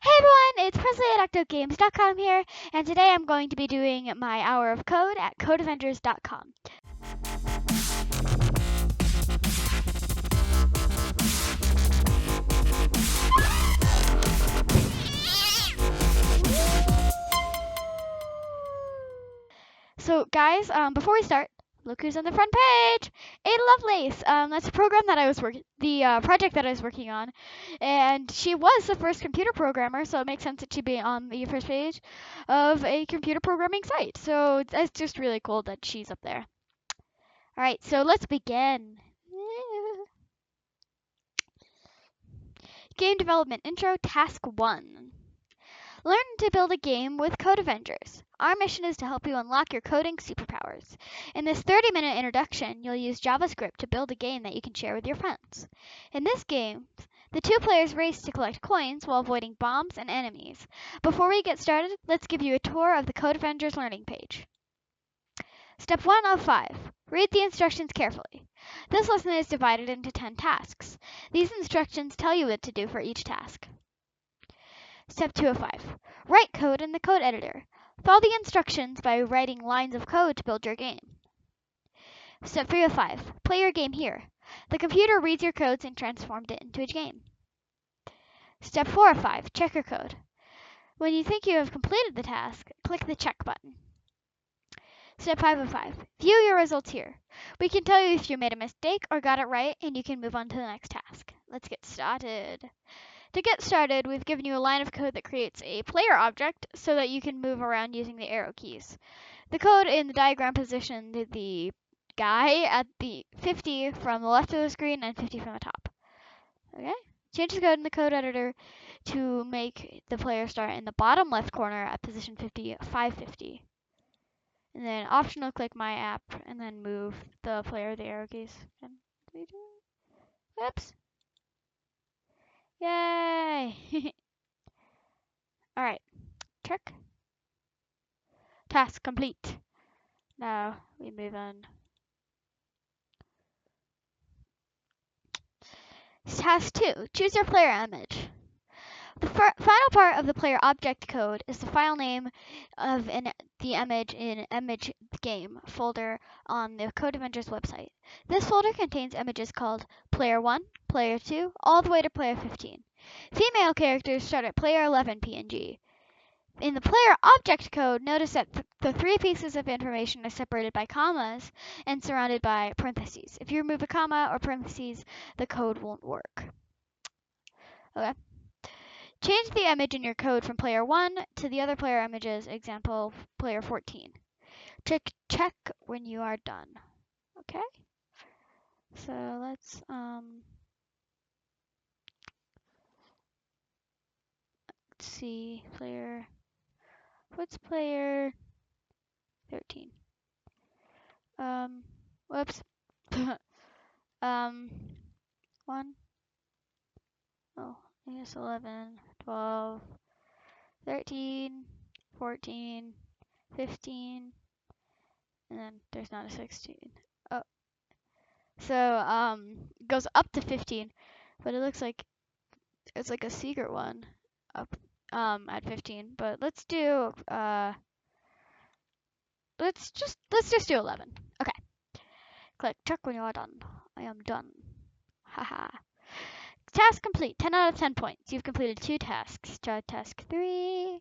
Hey everyone, it's Presley at ActOutGames.com here, and today I'm going to be doing my hour of code at CodeAvengers.com. So guys, before we start, look who's on the front page! Ada Lovelace! That's a program that I was project that I was working on, and she was the first computer programmer, so it makes sense that she'd be on the first page of a computer programming site. So it's just really cool that she's up there. Alright, so let's begin. Game Development Intro, Task 1. Learn to build a game with Code Avengers. Our mission is to help you unlock your coding superpowers. In this 30-minute introduction, you'll use JavaScript to build a game that you can share with your friends. In this game, the two players race to collect coins while avoiding bombs and enemies. Before we get started, let's give you a tour of the Code Avengers learning page. Step 1 of 5. Read the instructions carefully. This lesson is divided into 10 tasks. These instructions tell you what to do for each task. Step 2 of 5. Write code in the code editor. Follow the instructions by writing lines of code to build your game. Step 3 of 5. Play your game here. The computer reads your codes and transforms it into a game. Step 4 of 5. Check your code. When you think you have completed the task, click the check button. Step 5 of 5. View your results here. We can tell you if you made a mistake or got it right, and you can move on to the next task. Let's get started. To get started, we've given you a line of code that creates a player object so that you can move around using the arrow keys. The code in the diagram positioned the guy at the 50 from the left of the screen and 50 from the top. Okay? Change the code in the code editor to make the player start in the bottom left corner at position 550. And then optional click my app and then move the player with the arrow keys. Whoops. Yay! Alright, check. Task complete. Now we move on. Task 2. Choose your player image. The final part of the player object code is the file name of the image in image game folder on the Code Avengers website. This folder contains images called Player 1, Player 2, all the way to Player 15. Female characters start at Player 11 PNG. In the player object code, notice that the three pieces of information are separated by commas and surrounded by parentheses. If you remove a comma or parentheses, the code won't work. Okay. Change the image in your code from player 1 to the other player images, example, player 14. Check when you are done. Okay? So let's see, what's player 13? Whoops. 1. Oh, I guess 11, 12, 13, 14, 15, and then there's not a 16. Oh, so it goes up to 15, but it looks like it's like a secret one up at 15. But let's do let's just do 11. Okay. Click check when you are done. I am done. Haha. Task complete. 10 out of 10 points. You've completed 2 tasks. Try task 3.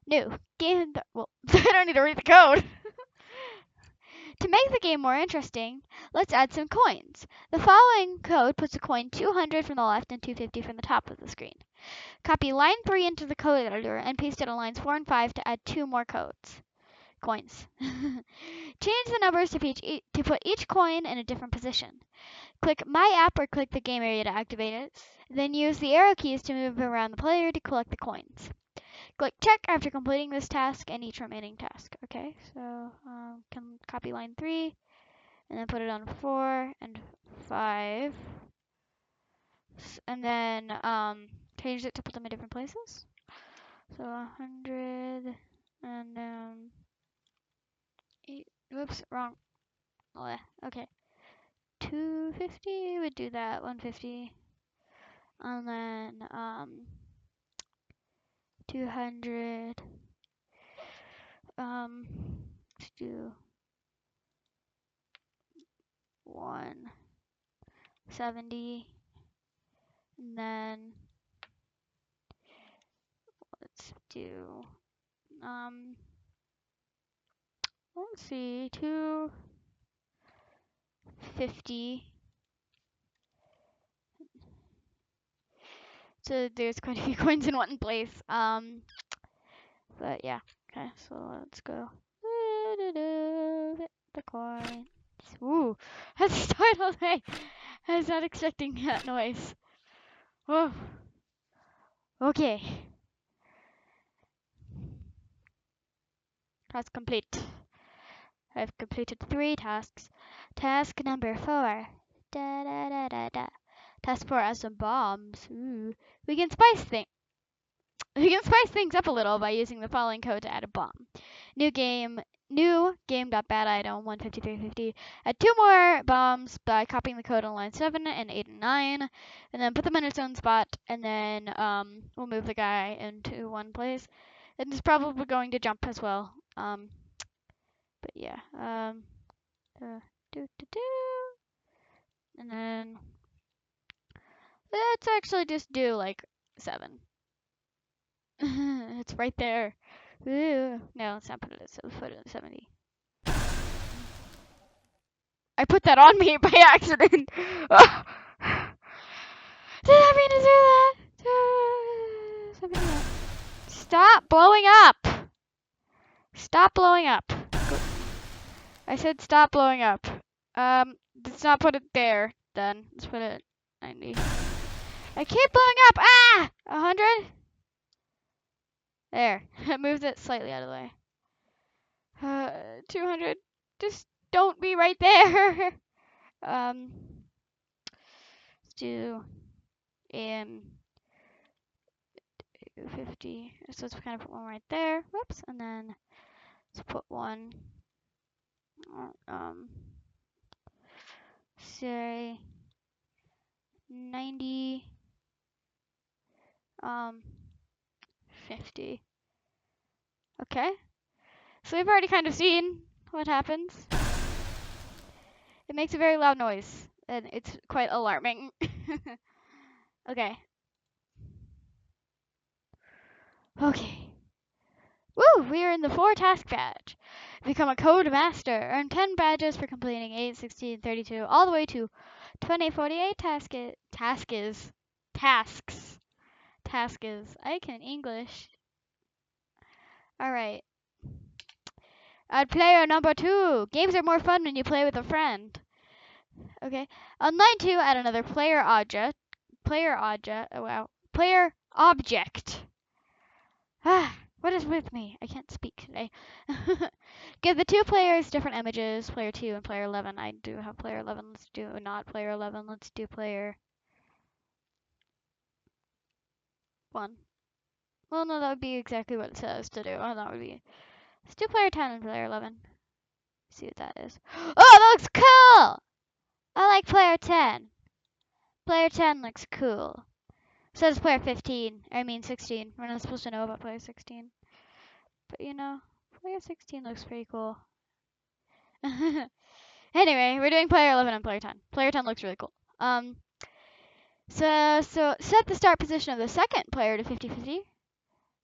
New. Game. Well, I don't need to read the code. To make the game more interesting, let's add some coins. The following code puts a coin 200 from the left and 250 from the top of the screen. Copy line 3 into the code editor and paste it on lines 4 and 5 to add 2 more coins. Change the numbers to put each coin in a different position. Click My App or click the game area to activate it. Then use the arrow keys to move around the player to collect the coins. Click check after completing this task and each remaining task. Okay, so can copy line 3 and then put it on 4 and 5. And then change it to put them in different places. So 100 and whoops, wrong. Oh, okay. 250 would do that. 150. And then 200. Let's do 170. And then let's do let's see, 250. So there's quite a few coins in one place. But yeah. Okay, so let's go. The coins. Ooh, that's startled me. I was not expecting that noise. Oh. Okay. Task complete. I've completed 3 tasks. Task number 4. Da da da da da. Task 4 has some bombs. Ooh. We can spice things up a little by using the following code to add a bomb. New game.bad item 15350. Add 2 more bombs by copying the code on line 7 and 8 and 9, and then put them in its own spot, and then we'll move the guy into one place. And it's probably going to jump as well. But yeah. And then let's actually just do like 7. It's right there. Ooh. No, let's not put it at, let's put it at 70. I put that on me by accident. Did I mean to do that? Stop blowing up. Stop blowing up. I said stop blowing up. Let's not put it there then. Let's put it at 90. I keep blowing up. Ah! 100? There. I moved it slightly out of the way. 200. Just don't be right there. Let's do 250. So let's kind of put one right there. Whoops. And then let's put one. Say 90. 50. Okay. So we've already kind of seen what happens. It makes a very loud noise, and it's quite alarming. Okay. Okay. Woo! We are in the 4 task badge. Become a code master. Earn 10 badges for completing 8, 16, 32, all the way to 2048 tasks. I can English. Alright. Add player number 2. Games are more fun when you play with a friend. Okay. On line 2, add another player object. Player object. What is with me? I can't speak today. Give the 2 players different images, player 2 and player 11. I do have player 11. Let's do not player 11. Let's do player 1. Well, no, that would be exactly what it says to do. Oh, that would be. Let's do player 10 and player 11. See what that is. Oh, that looks cool! I like player 10. Player 10 looks cool. So does player 15. I mean 16. We're not supposed to know about player 16. But you know, player 16 looks pretty cool. Anyway, we're doing player 11 and player 10. Player 10 looks really cool. So set the start position of the second player to 50-50.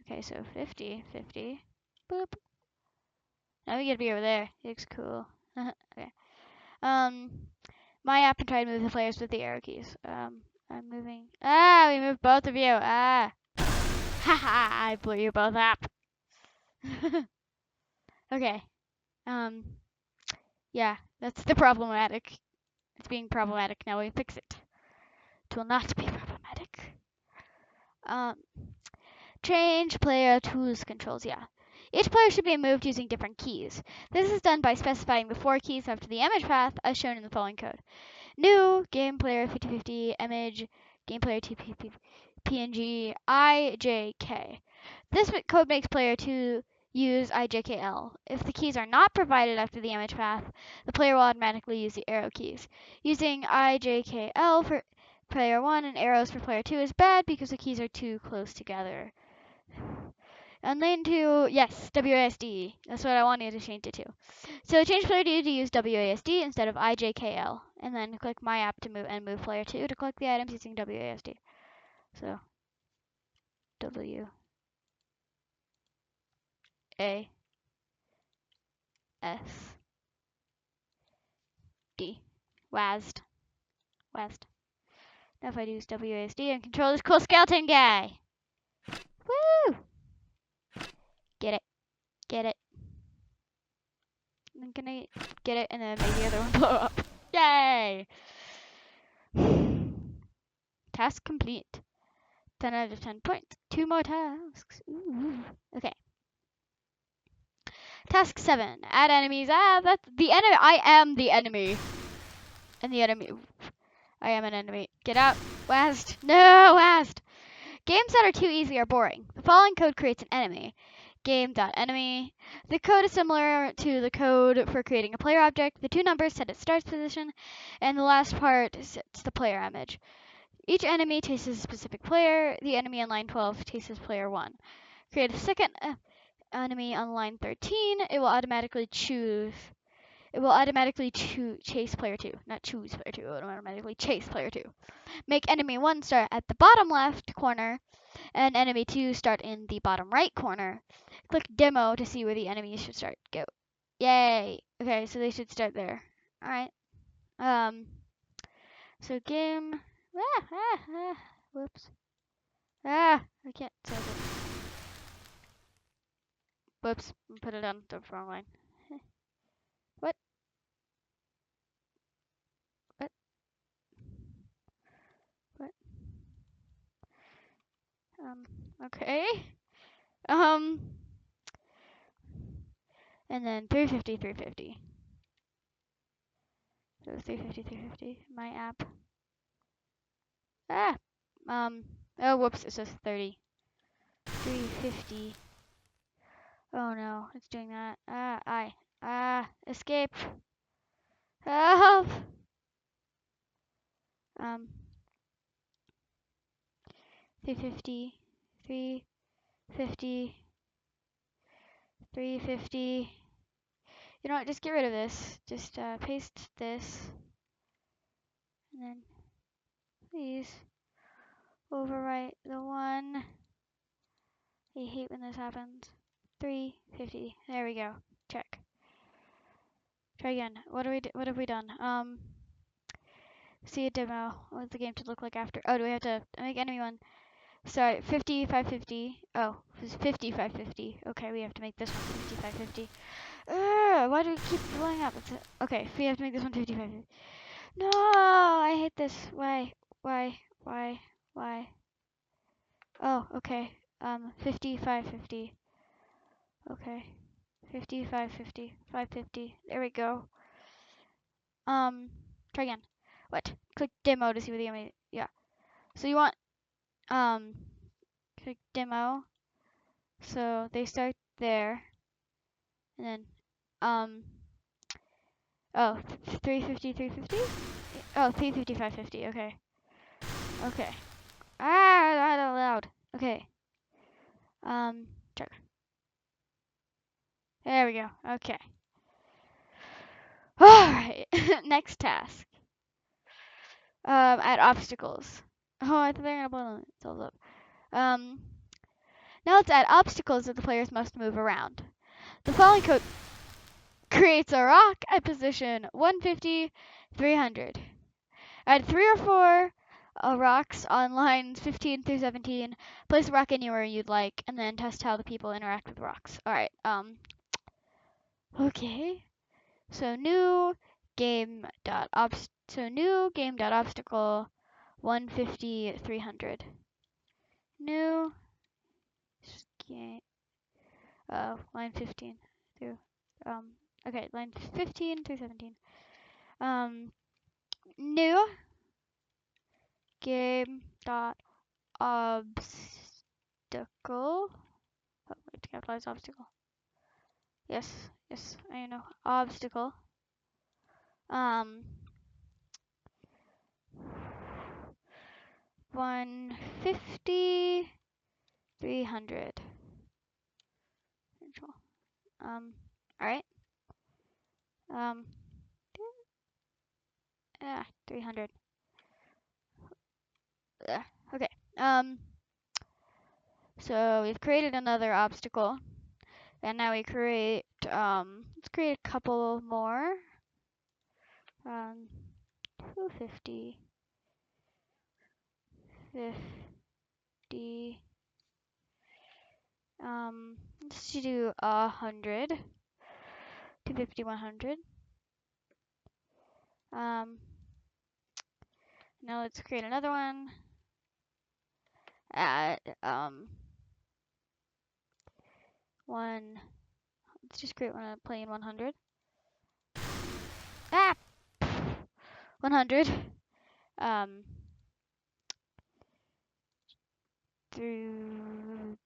Okay, so 50-50. Boop. Now we gotta be over there. It looks cool. Okay. My app and try to move the players with the arrow keys. I'm moving. Ah, we moved both of you. Ah. Haha, I blew you both up. Okay. Yeah, that's the problematic. It's being problematic. Now we fix it. It will not be problematic. Change player tools controls. Yeah. Each player should be moved using different keys. This is done by specifying the 4 keys after the image path as shown in the following code. New, game player 50-50, image, game player TPP, PNG, IJK. This code makes player 2 use IJKL. If the keys are not provided after the image path, the player will automatically use the arrow keys. Using IJKL player 1 and arrows for player 2 is bad because the keys are too close together. And lane 2, yes, WASD. That's what I wanted to change it to. So change player 2 to use WASD instead of IJKL. And then click my app to move player 2 to collect the items using WASD. So WASD. WASD. WASD. Now if I use WASD and control this cool skeleton guy. Woo! Get it. Get it. I'm gonna get it and then make the other one blow up. Yay! Task complete. 10 out of 10 points. 2 more tasks. Ooh. Okay. Task 7. Add enemies. That's the enemy. I am the enemy. And the enemy. I am an enemy. Get out. West. No, West. Games that are too easy are boring. The following code creates an enemy. Game.enemy. The code is similar to the code for creating a player object. The two numbers set its start position, and the last part sets the player image. Each enemy chases a specific player. The enemy on line 12 chases player 1. Create a second enemy on line 13. It will automatically chase player 2. Not choose player 2. It will automatically chase player 2. Make enemy 1 start at the bottom left corner and enemy 2 start in the bottom right corner. Click demo to see where the enemies should start. Go. Yay. Okay, so they should start there. Alright. So game. Whoops. I can't save it. Whoops. Put it on the wrong line. What? What? What? Okay. And then 350, 350. So 350, 350. My app. Oh, whoops. It says 30. 350. Oh no, it's doing that. Escape. Help. 350, 350, 350. You know what? Just get rid of this. Just paste this, and then please overwrite the one. I hate when this happens. 350. There we go. Check. Try again. What have we done? See a demo. What's the game to look like after? Oh, do we have to make enemy one? Sorry, 50, 550. Oh, it was 50, 550. Okay, we have to make this one 50, 550. Why do we keep blowing up? Okay, we have to make this one 50, 550. No, I hate this. Why? Oh, okay. 50, 550. Okay. 50, 550. 550. There we go. Try again. What? Click demo to see what the enemy. Yeah. So you want click demo. So they start there, and then oh 350, 350. Oh 350, 550. Okay. Okay. Not allowed. Okay. Check. There we go. Okay. All right. Next task. Add obstacles. Oh, I thought they were gonna blow themselves up. Now let's add obstacles that the players must move around. The following code creates a rock at position 150, 300. Add 3 or 4 rocks on lines 15 through 17. Place a rock anywhere you'd like, and then test how the people interact with rocks. All right. Okay. So new game.obstacle 150, 300. New game. Line 15 through. Okay, line 15 through 17. New game dot obstacle. Oh, wait, to capitalize obstacle. Yes, I know. Obstacle. 150, 300. Alright. 300. Okay. So we've created another obstacle. And now we create, let's create a couple more. 250, 50, let's do 100, 250, 100. Now let's create another one at, let's just create one at plane 100. 100. Through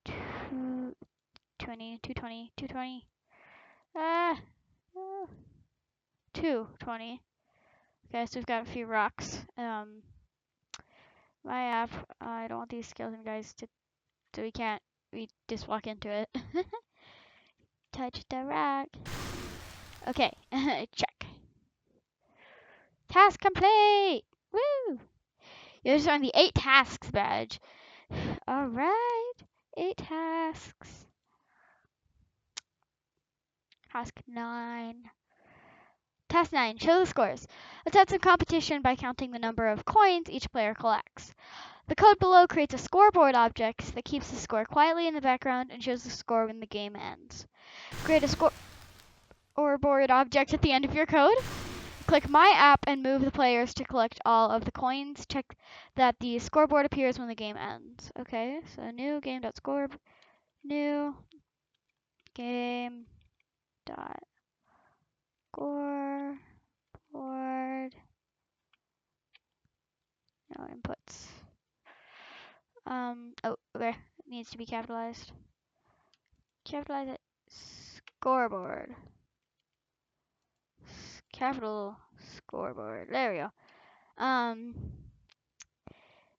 220, 220, 220. 220. Okay, so we've got a few rocks. My app, I don't want these skeleton guys to, so we just walk into it. Touch the rock. Okay, check. Task complete! Woo! You just earned the 8 tasks badge. Alright, 8 tasks. Task 9. Task 9, show the scores. Let's add some competition by counting the number of coins each player collects. The code below creates a scoreboard object that keeps the score quietly in the background and shows the score when the game ends. Create a scoreboard object at the end of your code. Click My App and move the players to collect all of the coins. Check that the scoreboard appears when the game ends. Okay, so new game.score, new game.scoreboard, no inputs. Oh, there, it needs to be capitalized. Capitalize it. Scoreboard. Capital scoreboard. There we go. And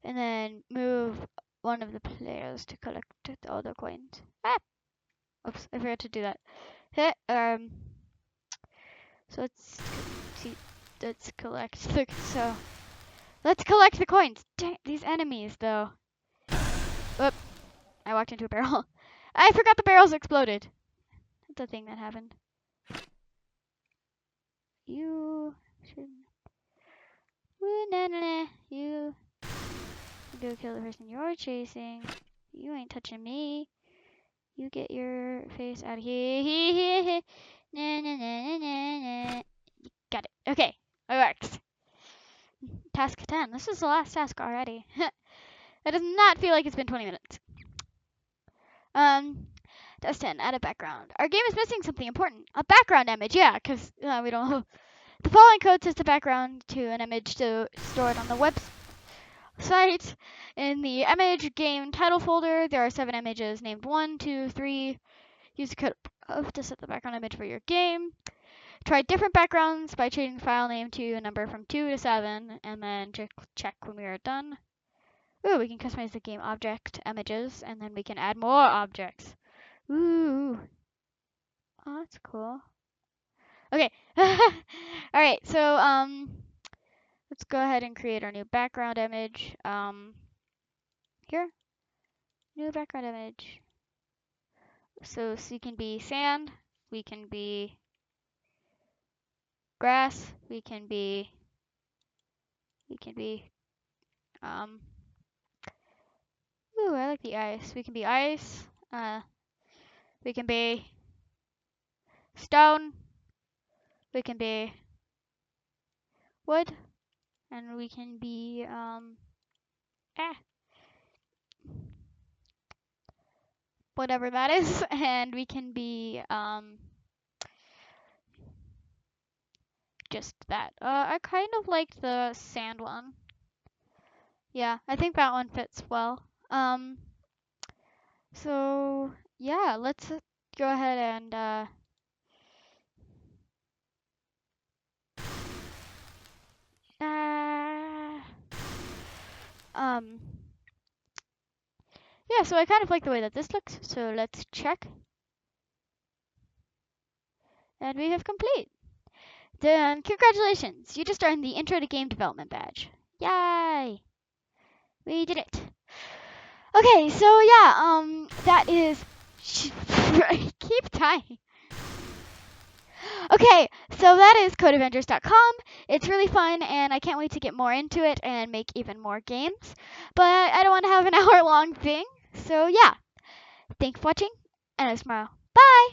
then move one of the players to collect all the coins. Oops, I forgot to do that. So let's see. Let's collect the coins. Dang, these enemies though. Whoop! I walked into a barrel. I forgot the barrels exploded. That's a thing that happened. You should. You go kill the person you're chasing. You ain't touching me. You get your face out of here. Got it. Okay, it works. Task 10. This is the last task already. That does not feel like it's been 20 minutes. Task 10. Add a background. Our game is missing something important. A background image, yeah, because we don't have. The following code sets the background to an image to store it on the website. In the image game title folder, there are 7 images named 1, 2, 3. Use the code to set the background image for your game. Try different backgrounds by changing the file name to a number from 2 to 7, and then check when we are done. Ooh, we can customize the game object images, and then we can add more objects. Ooh. Oh, that's cool. Okay. Alright, so, let's go ahead and create our new background image. Here. New background image. So we can be sand, we can be grass, we can be, ooh, I like the ice. We can be ice, we can be stone, we can be wood, and we can be, whatever that is, and we can be, just that. I kind of liked the sand one. Yeah, I think that one fits well. So yeah, let's go ahead and Yeah, so I kind of like the way that this looks. So let's check. And we have complete. Then congratulations, you just earned the Intro to Game Development badge. Yay! We did it. Okay, so yeah, that is keep typing. Okay, so that is codeavengers.com. It's really fun, and I can't wait to get more into it and make even more games. But I don't want to have an hour-long thing. So yeah, thanks for watching, and tomorrow. Bye!